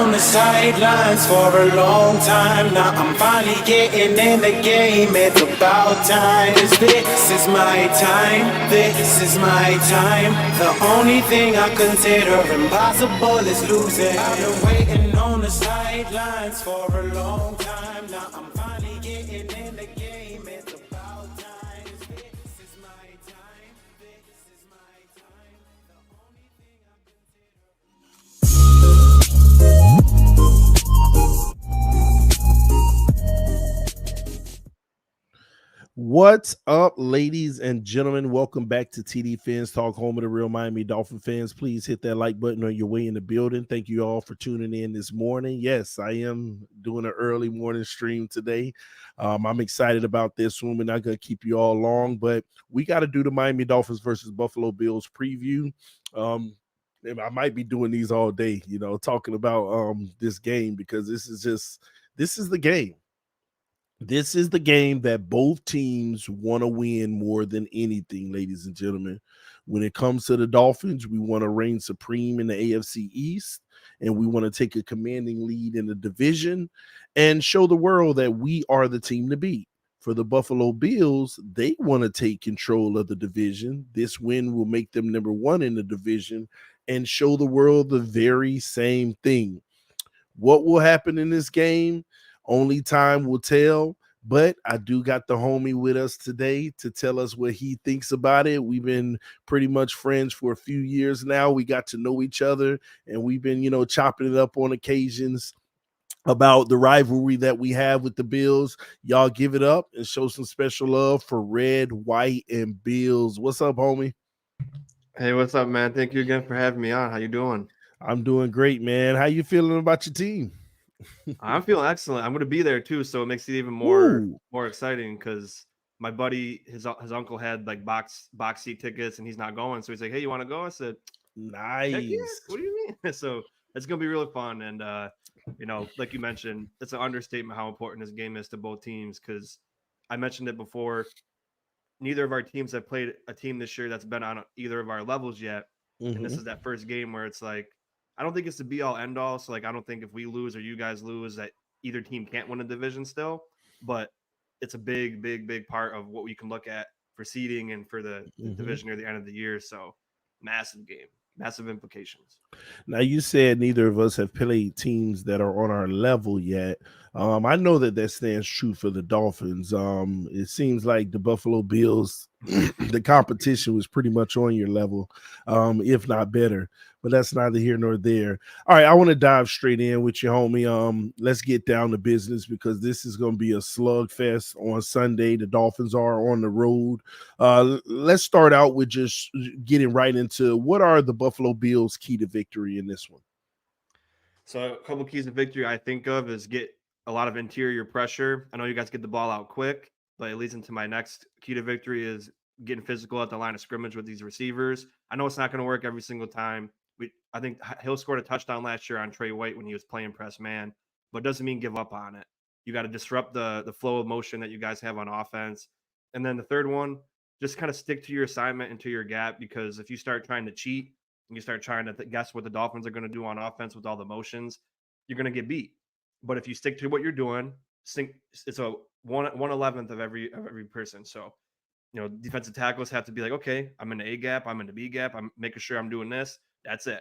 on the sidelines for a long time. Now I'm finally getting in the game. It's about time. 'Cause this is my time. This is my time. The only thing I consider impossible is losing. I've been waiting on the sidelines for a long time. Now I'm finally getting in the game. It's about time. 'Cause this is my time. This is my time. The only thing I consider. What's up, ladies and gentlemen? Welcome back to TDPHINSTALK, home of the real Miami Dolphin fans. Please hit that like button on your way in the building. Thank you all for tuning in this morning. Yes, I am doing an early morning stream today. I'm excited about this one. We're not going to keep you all long, but we got to do the Miami Dolphins versus Buffalo Bills preview. Um, and I might be doing these all day, talking about this game because this is the game. This is the game that both teams want to win more than anything, ladies and gentlemen. When it comes to the Dolphins, we want to reign supreme in the AFC East, and we want to take a commanding lead in the division and show the world that we are the team to beat. For the Buffalo Bills, they want to take control of the division. This win will make them number one in the division and show the world the very same thing. What will happen in this game? Only time will tell. But I do got the homie with us today to tell us what he thinks about it. We've been pretty much friends for a few years now. We got to know each other and we've been, chopping it up on occasions about the rivalry that we have with the Bills. Y'all give it up and show some special love for Red, White, and Bills. What's up, homie? Hey, what's up, man? Thank you again for having me on. How you doing? I'm doing great, man. How you feeling about your team? I'm feeling excellent. I'm going to be there too, so it makes it even more Woo, more exciting because my buddy, his uncle had like box seat tickets, and he's not going. So he's like, "Hey, you want to go?" I said, "Heck yeah! nice. What do you mean?" So it's going to be really fun, and like you mentioned, it's an understatement how important this game is to both teams because I mentioned it before. Neither of our teams have played a team this year that's been on either of our levels yet. And this Mm-hmm. is that first game where it's like, I don't think it's the be all end all. So, like, I don't think if we lose or you guys lose, that either team can't win a division still. But it's a big, big, big part of what we can look at for seeding and for the Mm-hmm. division near the end of the year. So, massive game, massive implications. Now you said neither of us have played teams that are on our level yet. I know that that stands true for the Dolphins. It seems like the Buffalo Bills, the competition was pretty much on your level, if not better. But that's neither here nor there. All right, I want to dive straight in with you, homie. Let's get down to business because this is going to be a slugfest on Sunday. The Dolphins are on the road. Let's start out with just getting right into what are the Buffalo Bills' key to victory in this one? So, a couple keys to victory I think of is get a lot of interior pressure. I know you guys get the ball out quick, but it leads into my next key to victory is getting physical at the line of scrimmage with these receivers. I know it's not going to work every single time. I think Hill scored a touchdown last year on Trey White when he was playing press man, but it doesn't mean give up on it. You got to disrupt the flow of motion that you guys have on offense. And then the third one, just kind of stick to your assignment and to your gap because if you start trying to cheat, and you start trying to guess what the Dolphins are going to do on offense with all the motions, you're going to get beat. But if you stick to what you're doing, it's a 1/11th of every person. So defensive tackles have to be like, okay, I'm in the A gap, I'm in the B gap, I'm making sure I'm doing this. That's it.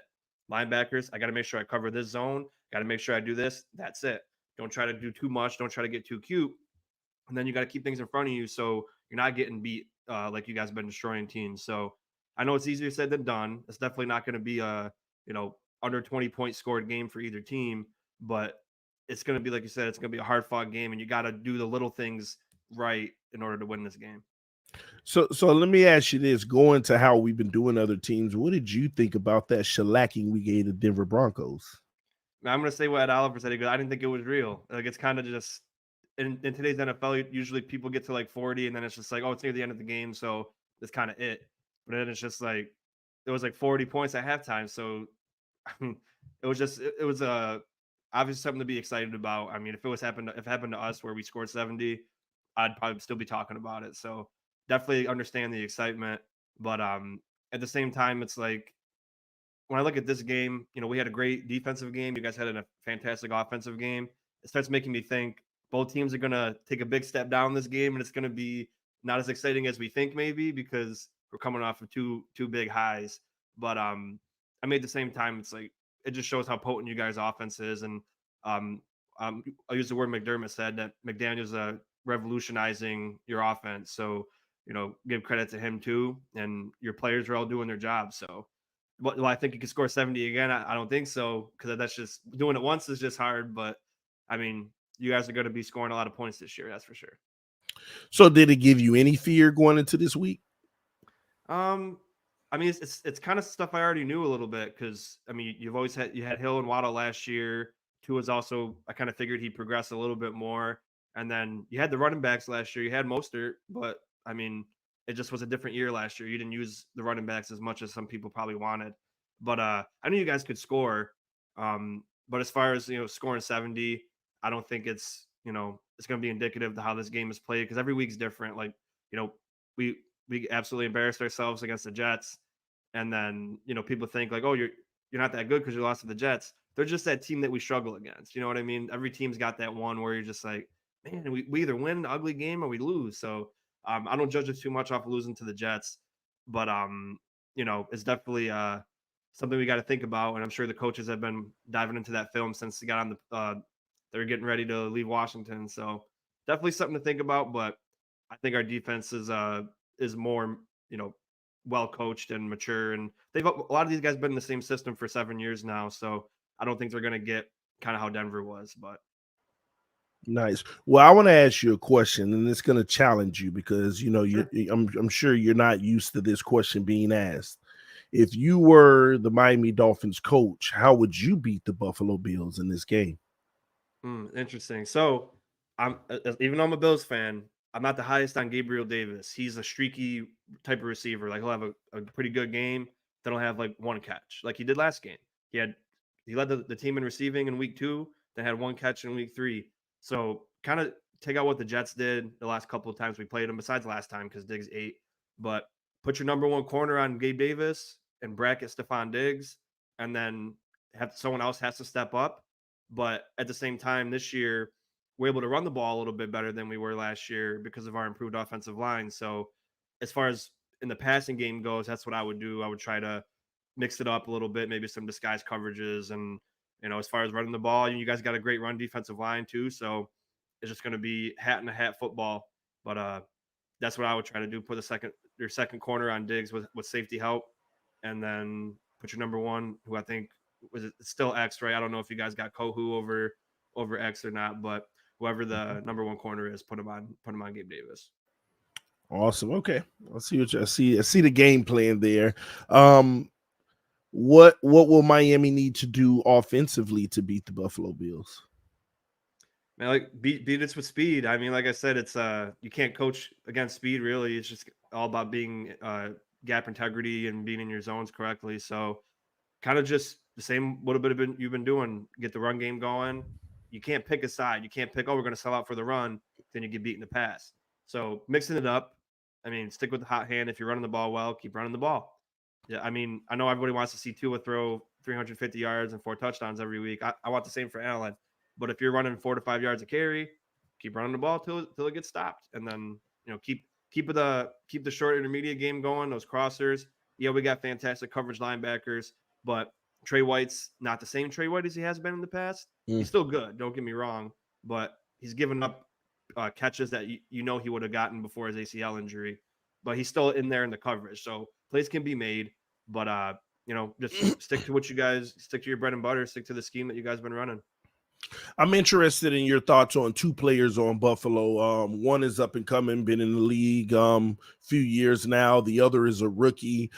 Linebackers, I got to make sure I cover this zone. Got to make sure I do this. That's it. Don't try to do too much. Don't try to get too cute. And then you got to keep things in front of you so you're not getting beat like you guys have been destroying teams. So I know it's easier said than done. It's definitely not going to be a under 20 points scored game for either team, but it's going to be like you said, it's going to be a hard fought game, and you got to do the little things right in order to win this game. So let me ask you this: going to how we've been doing other teams, what did you think about that shellacking we gave the Denver Broncos? Now, I'm going to say what Ed Oliver said. He goes, I didn't think it was real. Like it's kind of just in today's NFL, usually people get to like 40, and then it's just like, oh, it's near the end of the game, so that's kind of it. But then it's just like it was like 40 points at halftime, so I mean, it was just it was obviously something to be excited about. I mean, if it happened to us where we scored 70, I'd probably still be talking about it. So definitely understand the excitement, but at the same time, it's like when I look at this game, we had a great defensive game. You guys had a fantastic offensive game. It starts making me think both teams are going to take a big step down this game, and it's going to be not as exciting as we think maybe because we're coming off of two big highs. But I mean, at the same time, it's like it just shows how potent you guys' offense is. And um, I'll use the word McDermott said that McDaniel's revolutionizing your offense. So, give credit to him too. And your players are all doing their job. So, do I think you can score 70 again? I don't think so because that's just doing it once is just hard. But I mean, you guys are going to be scoring a lot of points this year. That's for sure. So did it give you any fear going into this week? I mean, it's kind of stuff I already knew a little bit because I mean, you had Hill and Waddle last year. Tua is also I kind of figured he'd progress a little bit more, and then you had the running backs last year. You had Mostert, but I mean, it just was a different year last year. You didn't use the running backs as much as some people probably wanted, but I knew you guys could score. But as far as scoring 70, I don't think it's going to be indicative of how this game is played because every week's different. Like we we absolutely embarrassed ourselves against the Jets, and then people think like, oh, you're not that good because you lost to the Jets. They're just that team that we struggle against. You know what I mean? Every team's got that one where you're just like, man, we either win an ugly game or we lose. So I don't judge it too much off losing to the Jets, but it's definitely something we got to think about. And I'm sure the coaches have been diving into that film since they got on the they're getting ready to leave Washington. So definitely something to think about. But I think our defense is more, well coached and mature, and a lot of these guys been in the same system for 7 years now. So I don't think they're going to get kind of how Denver was. But Nice. Well, I want to ask you a question, and it's going to challenge you because sure. I'm sure you're not used to this question being asked. If you were the Miami Dolphins coach, how would you beat the Buffalo Bills in this game? Interesting. So I'm even though I'm a Bills fan, I'm not the highest on Gabriel Davis. He's a streaky type of receiver. Like he'll have a pretty good game, then he'll have like one catch, like he did last game. He led the team in receiving in week 2, then had one catch in week 3. So kind of take out what the Jets did the last couple of times we played them, besides last time because Diggs ate. But put your number one corner on Gabe Davis and bracket Stephon Diggs, and then have someone else has to step up. But at the same time, this year, we're able to run the ball a little bit better than we were last year because of our improved offensive line. So, as far as in the passing game goes, that's what I would do. I would try to mix it up a little bit, maybe some disguise coverages. And, as far as running the ball, you guys got a great run defensive line too. So, it's just going to be hat in a hat football. But that's what I would try to do. Put your second corner on Diggs with safety help, and then put your number one, who I think was it still X, right? I don't know if you guys got Kohu over X or not, but whoever the number one corner is, put him on Gabe Davis. Awesome. Okay, I see what I see. I see the game plan there. Um, what will Miami need to do offensively to beat the Buffalo Bills? Man, like beat it with speed. I mean, like I said, it's you can't coach against speed really. It's just all about being gap integrity and being in your zones correctly. So kind of just the same what you've been doing. Get the run game going. You can't pick a side. You can't pick, oh, we're going to sell out for the run. Then you get beat in the pass. So mixing it up. I mean, stick with the hot hand. If you're running the ball well, keep running the ball. Yeah, I mean, I know everybody wants to see Tua throw 350 yards and 4 touchdowns every week. I want the same for Allen. But if you're running 4 to 5 yards a carry, keep running the ball till it gets stopped, and then keep the short intermediate game going. Those crossers. Yeah, we got fantastic coverage linebackers, but Trey White's not the same Trey White as he has been in the past. He's still good. Don't get me wrong, but he's given up catches that he would have gotten before his ACL injury. But he's still in there in the coverage, so plays can be made. But just stick to your bread and butter. Stick to the scheme that you guys have been running. I'm interested in your thoughts on 2 players on Buffalo. One is up and coming, been in the league few years now. The other is a rookie.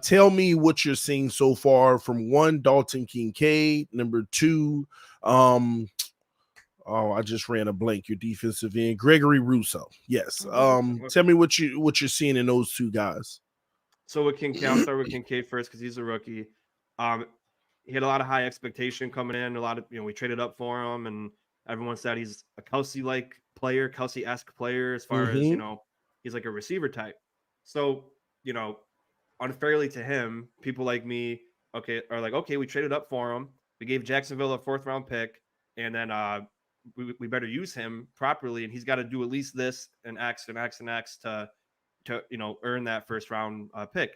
Tell me what you're seeing so far from one, Dalton Kincaid. Number 2, I just ran a blank. Your defensive end, Gregory Rousseau. Yes. Tell me what you're seeing in those 2 guys. So with Kincaid, I'll start with Kincaid first because he's a rookie. He had a lot of high expectation coming in. A lot of we traded up for him, and everyone said he's a Kelsey-like player, Kelsey-esque player as far as he's like a receiver type. So unfairly to him, people like me okay, we traded up for him. We gave Jacksonville a 4th round pick, and then we better use him properly, and he's got to do at least this and X and X and X to earn that 1st round pick.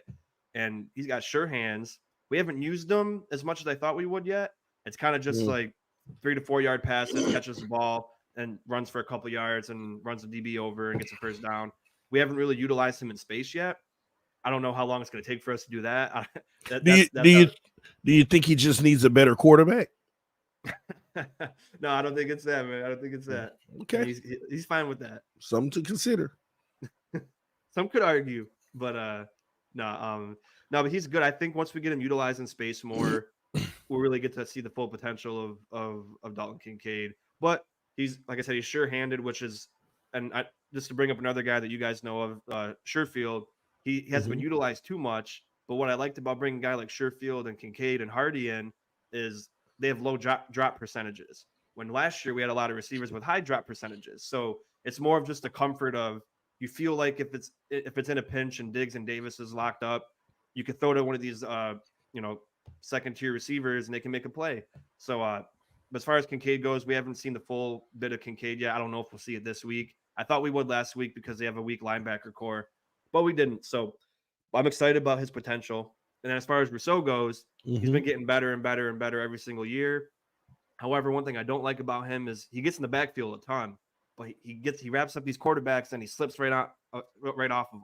And he's got sure hands. We haven't used him as much as I thought we would yet. It's kind of just like 3 to 4 yard passes, catches the ball, and runs for a couple yards and runs the DB over and gets a 1st down. We haven't really utilized him in space yet. I don't know how long it's going to take for us to do that. Do you think he just needs a better quarterback? No, I don't think it's that, man. I don't think it's that. Okay, I mean, he's fine with that. Something to consider. Some could argue, but no, but he's good. I think once we get him utilized in space more, we'll really get to see the full potential of Dalton Kincaid. But he's, like I said, he's sure-handed, which is, just to bring up another guy that you guys know of, Sherfield. He hasn't been utilized too much, but what I liked about bringing a guy like Sherfield and Kincaid and Hardy in is they have low drop percentages. When last year we had a lot of receivers with high drop percentages, so it's more of just the comfort of, you feel like if it's in a pinch and Diggs and Davis is locked up, you could throw to one of these 2nd tier receivers and they can make a play. So as far as Kincaid goes, we haven't seen the full bit of Kincaid yet. I don't know if we'll see it this week. I thought we would last week because they have a weak linebacker core, but we didn't. So I'm excited about his potential. And then as far as Rousseau goes, he's been getting better and better and better every single year. However, one thing I don't like about him is he gets in the backfield a ton, but he wraps up these quarterbacks and he slips right off of them.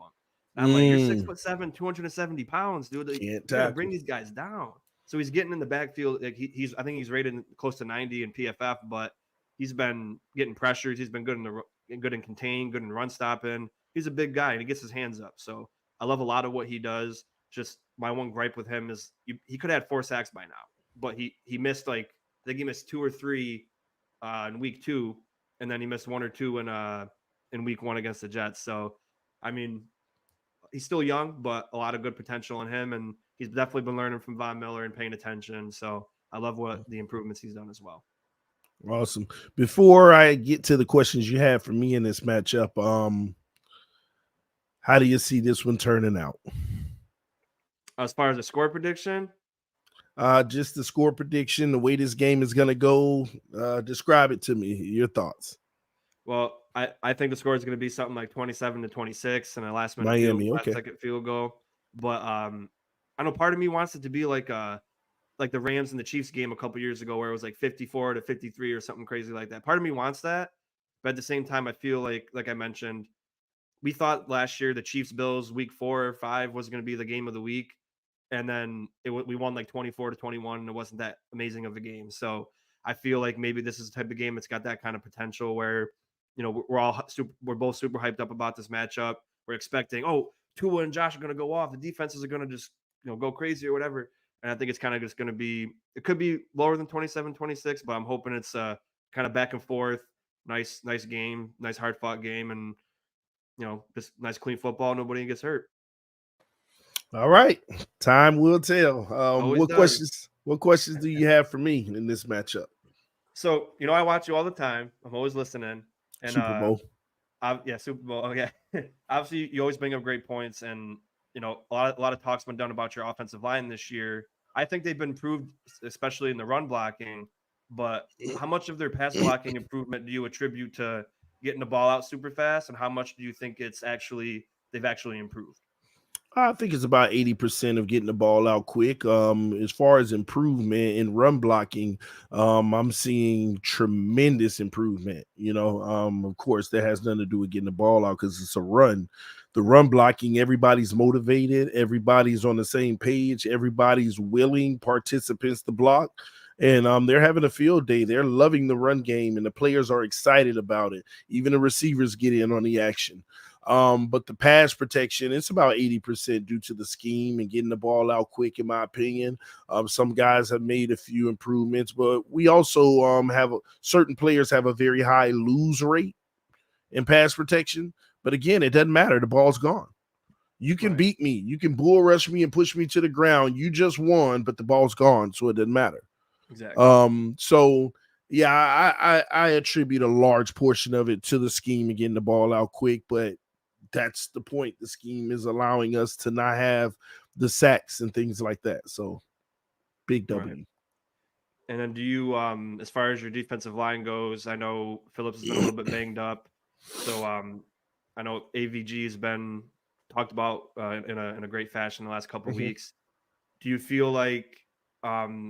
And I'm like, you're 6'7", 270 pounds, dude. You gotta bring these guys down. So he's getting in the backfield. Like I think he's rated close to 90 in PFF, but he's been getting pressures. He's been good in contain, good in run stopping. He's a big guy and he gets his hands up. So I love a lot of what he does. Just my one gripe with him is he could have had 4 sacks by now, but he missed, like, I think he missed 2 or 3 in week 2, and then he missed 1 or 2 in week 1 against the Jets. So, I mean, he's still young, but a lot of good potential in him, and he's definitely been learning from Von Miller and paying attention. So I love what the improvements he's done as well. Awesome. Before I get to the questions you have for me in this matchup, how do you see this one turning out? As far as the score prediction? Just the score prediction, the way this game is going to go. Describe it to me. Your thoughts. Well, I think the score is going to be something like 27-26 and a last second field goal. But I know part of me wants it to be like the Rams and the Chiefs game a couple years ago, where it was like 54-53 or something crazy like that. Part of me wants that, but at the same time, I feel like I mentioned, we thought last year the Chiefs Bills week 4 or 5 was going to be the game of the week. And then we won like 24-21, and it wasn't that amazing of a game. So I feel like maybe this is the type of game that's got that kind of potential where, we're both super hyped up about this matchup. We're expecting, Tua and Josh are going to go off. The defenses are going to just, go crazy or whatever. And I think it's kind of just going to be, it could be lower than 27-26, but I'm hoping it's kind of back and forth. Nice game, nice hard fought game. And, just nice clean football. Nobody gets hurt. All right, time will tell. What questions do you have for me in this matchup? So, I watch you all the time. I'm always listening. And Super Bowl. Super Bowl. Okay. Obviously, you always bring up great points, and a lot of talk's been done about your offensive line this year. I think they've been improved, especially in the run blocking. But how much of their pass blocking improvement do you attribute to getting the ball out super fast, and how much do you think they've actually improved? I think it's about 80% of getting the ball out quick. As far as improvement in run blocking, I'm seeing tremendous improvement. Of course, that has nothing to do with getting the ball out because it's a run. The run blocking, everybody's motivated, everybody's on the same page, everybody's willing participants to block. And they're having a field day. They're loving the run game, and the players are excited about it. Even the receivers get in on the action. But the pass protection, it's about 80% due to the scheme and getting the ball out quick, in my opinion. Some guys have made a few improvements, but we also certain players have a very high lose rate in pass protection. But again, it doesn't matter. The ball's gone. You can beat me. You can bull rush me and push me to the ground. You just won, but the ball's gone, so it doesn't matter. Exactly. So yeah, I attribute a large portion of it to the scheme and getting the ball out quick, but that's the point. The scheme is allowing us to not have the sacks and things like that. So Big Right. W. And then do you, as far as your defensive line goes, I know Phillips has been a little bit banged up. So I know AVG has been talked about in a great fashion the last couple of weeks. Do you feel like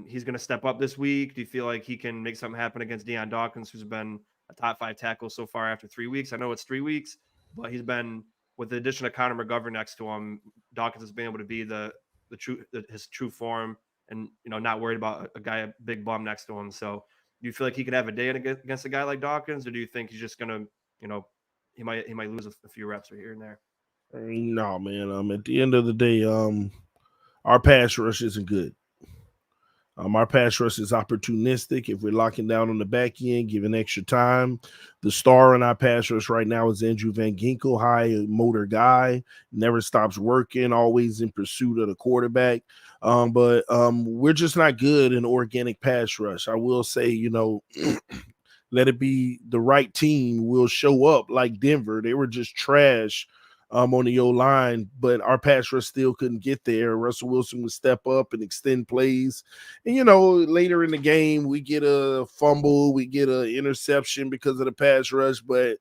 he's going to step up this week? Do you feel like he can make something happen against Deion Dawkins, who's been a top 5 tackle so far after 3 weeks? I know it's 3 weeks, but he's been, with the addition of Connor McGovern next to him, Dawkins has been able to be his true form, and not worried about a guy, a big bum next to him. So do you feel like he could have a day against a guy like Dawkins, or do you think he's just gonna, he might lose a few reps here and there? No, man. At the end of the day, our pass rush isn't good. Our pass rush is opportunistic. If we're locking down on the back end, giving extra time, the star in our pass rush right now is Andrew Van Ginkel, high motor guy, never stops working, always in pursuit of the quarterback. But we're just not good in organic pass rush. I will say, let it be the right team will show up like Denver. They were just trash on the O-line, but our pass rush still couldn't get there. Russell Wilson would step up and extend plays. And, later in the game, we get a fumble, we get an interception because of the pass rush. But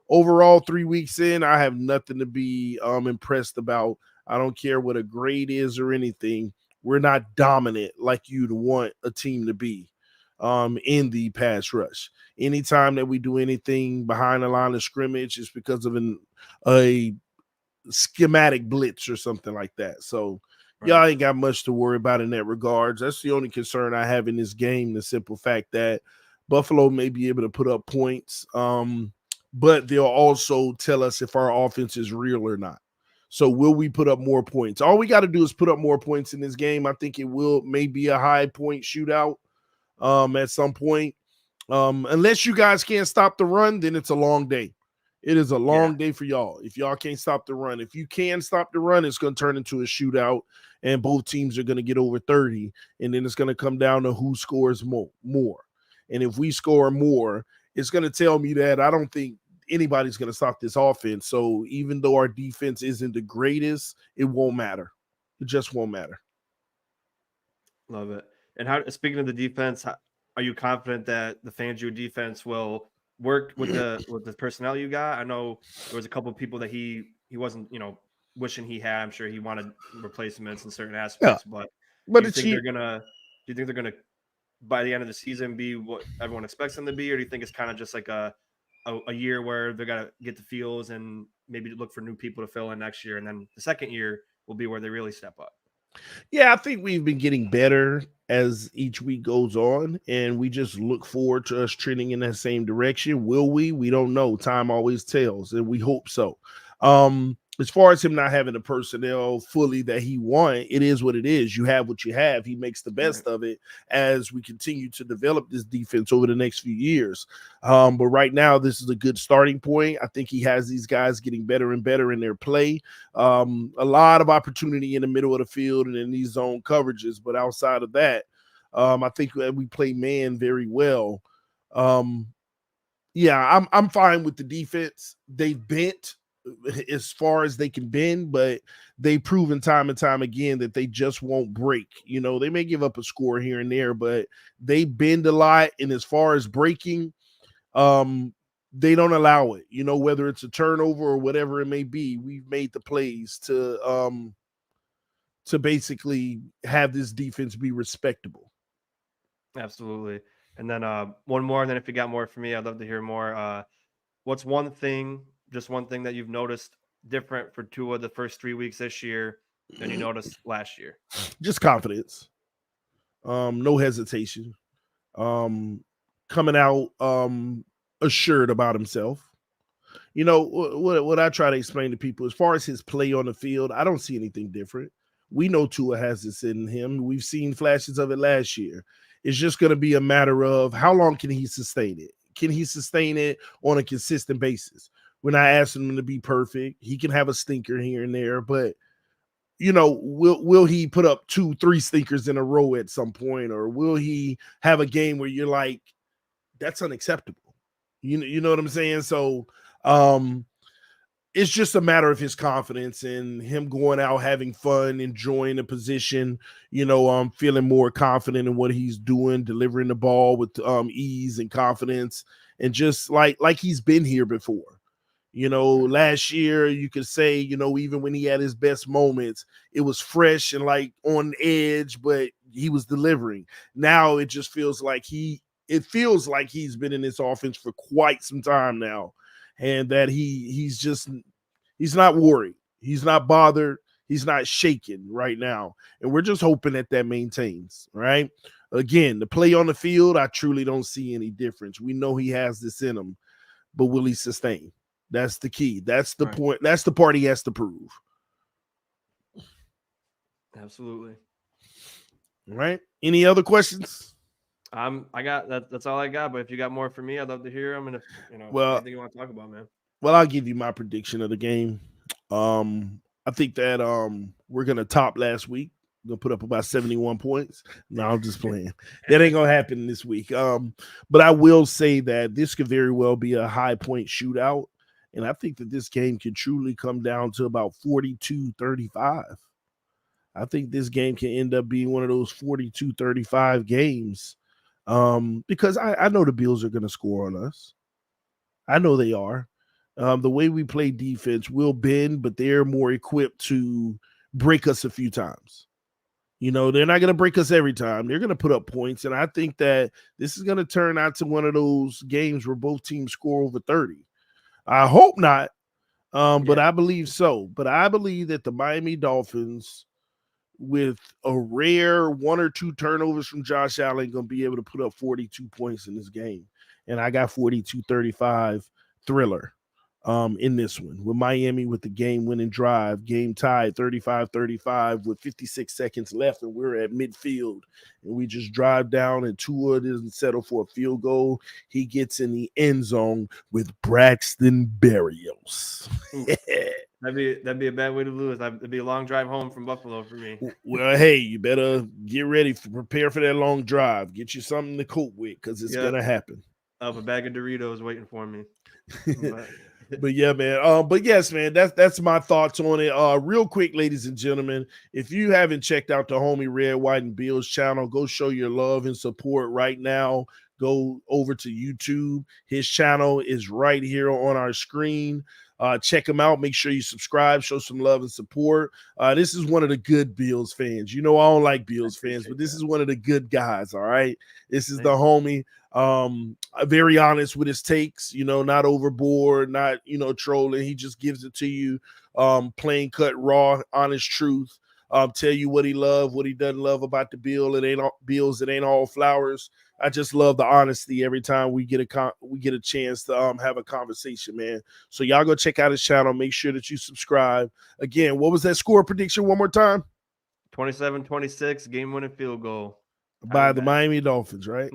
overall, 3 weeks in, I have nothing to be impressed about. I don't care what a grade is or anything. We're not dominant like you'd want a team to be in the pass rush. Anytime that we do anything behind the line of scrimmage, it's because of a schematic blitz or something like that. So y'all ain't got much to worry about in that regards. That's the only concern I have in this game, the simple fact that Buffalo may be able to put up points, but they'll also tell us if our offense is real or not. So will we put up more points? All we got to do is put up more points in this game. I think it will maybe a high point shootout at some point. Unless you guys can't stop the run, then it's a long day. It is a long day for y'all. If y'all can't stop the run, if you can stop the run, it's going to turn into a shootout, and both teams are going to get over 30, and then it's going to come down to who scores more. And if we score more, it's going to tell me that I don't think anybody's going to stop this offense. So even though our defense isn't the greatest, it won't matter. It just won't matter. Love it. And speaking of the defense, are you confident that the Fangio defense will work with the personnel you got? I know there was a couple of people that he wasn't, wishing he had. I'm sure he wanted replacements in certain aspects, but do you think they're gonna by the end of the season be what everyone expects them to be, or do you think it's kind of just like a year where they're gonna get the feels and maybe look for new people to fill in next year, and then the second year will be where they really step up? Yeah, I think we've been getting better as each week goes on, and we just look forward to us trending in that same direction. Will we? We don't know. Time always tells, and we hope so. As far as him not having the personnel fully that he want, it is what it is. You have what you have. He makes the best of it as we continue to develop this defense over the next few years. But right now, this is a good starting point. I think he has these guys getting better and better in their play. A lot of opportunity in the middle of the field and in these zone coverages. But outside of that, I think we play man very well. Yeah, I'm fine with the defense. They've bent as far as they can bend, but they've proven time and time again that they just won't break. They may give up a score here and there, but they bend a lot. And as far as breaking, they don't allow it. Whether it's a turnover or whatever it may be, we've made the plays to basically have this defense be respectable. Absolutely. And then one more, and then if you got more for me, I'd love to hear more. What's just one thing that you've noticed different for Tua the first 3 weeks this year than you noticed last year? Just confidence. No hesitation. Coming out assured about himself. What I try to explain to people, as far as his play on the field, I don't see anything different. We know Tua has this in him. We've seen flashes of it last year. It's just going to be a matter of how long can he sustain it? Can he sustain it on a consistent basis? We're not asking him to be perfect. He can have a stinker here and there, but will he put up 2-3 stinkers in a row at some point, or will he have a game where you're like, that's unacceptable? You know what I'm saying? So it's just a matter of his confidence and him going out, having fun, enjoying the position, feeling more confident in what he's doing, delivering the ball with ease and confidence, and just like he's been here before. Last year you could say, even when he had his best moments, it was fresh and like on edge, but he was delivering. Now it just feels like he's been in this offense for quite some time now, and that he's not worried, he's not bothered, he's not shaken right now, and we're just hoping that maintains. Right? Again, the play on the field, I truly don't see any difference. We know he has this in him, but will he sustain? That's the key. That's the point. That's the part he has to prove. Absolutely. All right. Any other questions? I got that. That's all I got. But if you got more for me, I'd love to hear them. And if anything you want to talk about, man. Well, I'll give you my prediction of the game. I think that we're gonna top last week. We're gonna put up about 71 points. No, I'm just playing. That ain't gonna happen this week. But I will say that this could very well be a high point shootout. And I think that this game can truly come down to about 42-35. I think this game can end up being one of those 42-35 games, because I know the Bills are going to score on us. I know they are. The way we play defense will bend, but they're more equipped to break us a few times. They're not going to break us every time. They're going to put up points, and I think that this is going to turn out to one of those games where both teams score over 30. I hope not, but I believe so. But I believe that the Miami Dolphins, with a rare one or two turnovers from Josh Allen, going to be able to put up 42 points in this game. And I got 42-35 thriller in this one, with Miami with the game-winning drive, game tied 35-35 with 56 seconds left, and we're at midfield. And we just drive down, and Tua doesn't settle for a field goal. He gets in the end zone with Braxton Berrios. That'd be a bad way to lose. That'd be a long drive home from Buffalo for me. Well, hey, you better get ready, prepare for that long drive. Get you something to cope with, because it's gonna happen. A bag of Doritos waiting for me. But yeah, man. But yes, man, that's my thoughts on it. Real quick, ladies and gentlemen, if you haven't checked out the homie Red, White, and Bills channel, go show your love and support right now. Go over to YouTube. His channel is right here on our screen. Check him out. Make sure you subscribe. Show some love and support. This is one of the good Bills fans. I don't like Bills fans, but this is one of the good guys. All right. This is the homie. Very honest with his takes, not overboard, not, trolling. He just gives it to you, plain cut, raw, honest truth. Tell you what he loves, what he doesn't love about the Bills. It ain't all flowers. I just love the honesty every time we get a chance to have a conversation, man. So y'all go check out his channel. Make sure that you subscribe. Again, what was that score prediction one more time? 27-26, game-winning field goal by the Miami Dolphins, right?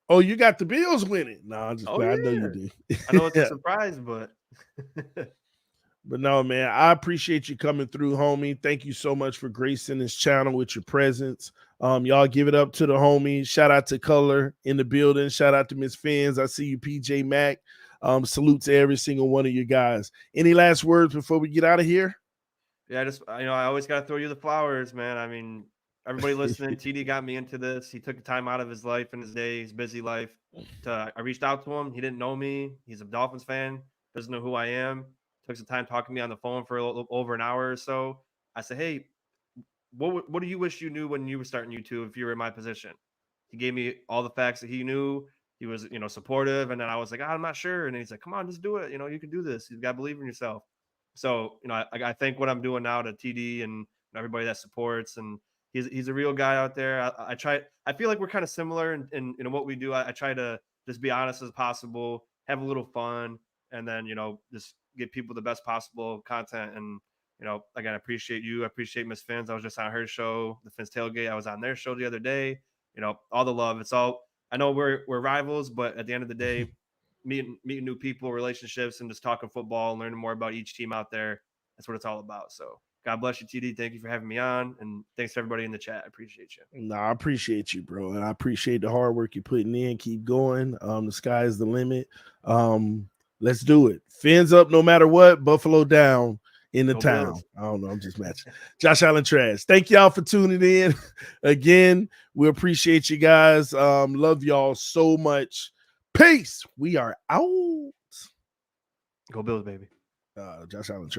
Oh, you got the Bills winning. No, I'm just glad. I know you do. I know it's a surprise, but but no, man, I appreciate you coming through, homie. Thank you so much for gracing this channel with your presence. Y'all give it up to the homies. Shout out to Color in the building. Shout out to Miss Fins. I see you, PJ Mack. Salute to every single one of you guys. Any last words before we get out of here? Yeah, I always got to throw you the flowers, man. I mean, everybody listening, TD got me into this. He took time out of his life and his day, his busy life. I reached out to him. He didn't know me. He's a Dolphins fan. Doesn't know who I am. Took some time talking to me on the phone for over an hour or so. I said, hey, what do you wish you knew when you were starting YouTube if you were in my position? He gave me all the facts that he knew. He was, supportive. And then I was like, I'm not sure. And then he's like, come on, just do it. You can do this. You've got to believe in yourself. So, I think what I'm doing now to TD and everybody that supports, and he's a real guy out there. I feel like we're kind of similar in what we do. I try to just be honest as possible, have a little fun, and then, just give people the best possible content. And, again, I appreciate you. I appreciate Miss Fins. I was just on her show, the Fins Tailgate. I was on their show the other day. All the love. It's all, I know we're rivals, but at the end of the day, meeting new people, relationships, and just talking football and learning more about each team out there. That's what it's all about. So God bless you, TD. Thank you for having me on. And thanks to everybody in the chat. I appreciate you. No, I appreciate you, bro. And I appreciate the hard work you're putting in. Keep going. The sky is the limit. Let's do it. Fins up no matter what. Buffalo down in the Go town. Bills. I don't know. I'm just matching. Josh Allen Trash. Thank y'all for tuning in. Again, we appreciate you guys. Love y'all so much. Peace. We are out. Go Bills, baby. Josh Allen Trash.